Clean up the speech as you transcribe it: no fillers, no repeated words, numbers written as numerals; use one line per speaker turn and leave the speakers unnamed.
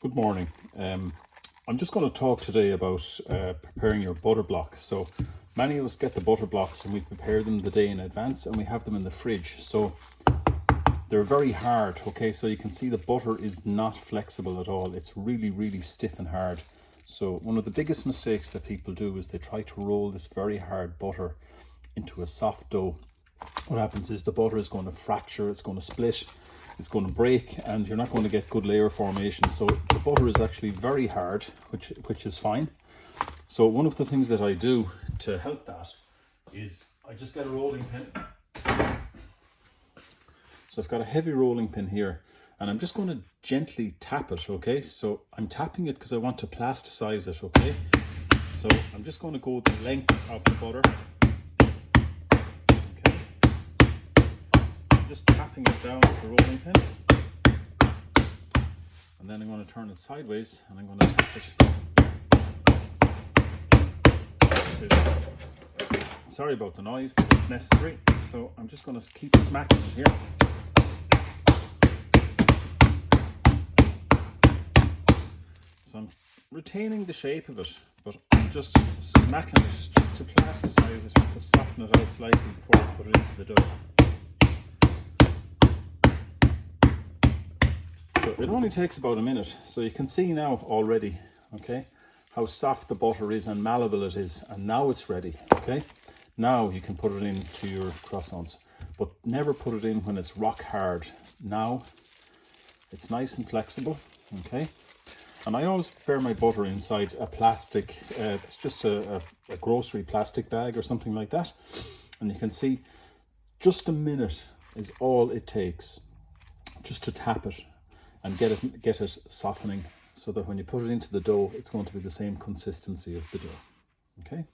Good morning. I'm just going to talk today about preparing your butter blocks. So many of us get the butter blocks and we prepare them the day in advance and we have them in the fridge. So they're very hard, okay? So you can see the butter is not flexible at all. It's really, really stiff and hard. So one of the biggest mistakes that people do is they try to roll this very hard butter into a soft dough. What happens is the butter is going to fracture, it's going to split, it's going to break, and you're not going to get good layer formation. So the butter is actually very hard, which is fine. So one of the things that I do to help that is I just get a rolling pin. So I've got a heavy rolling pin here and I'm just going to gently tap it, okay? So I'm tapping it because I want to plasticize it, okay? So I'm just going to go the length of the butter. Just tapping it down with the rolling pin, and then I'm going to turn it sideways and I'm going to tap it. Sorry about the noise, but it's necessary. So I'm just going to keep smacking it here. So I'm retaining the shape of it, but I'm just smacking it just to plasticize it, to soften it out slightly before I put it into the dough. So it only takes about a minute. So you can see now already, okay, how soft the butter is and malleable it is. And now it's ready, okay? Now you can put it into your croissants, but never put it in when it's rock hard. Now it's nice and flexible, okay? And I always prepare my butter inside a plastic, it's just a grocery plastic bag or something like that. And you can see just a minute is all it takes just to tap it and get it softening, so that when you put it into the dough, it's going to be the same consistency of the dough, okay?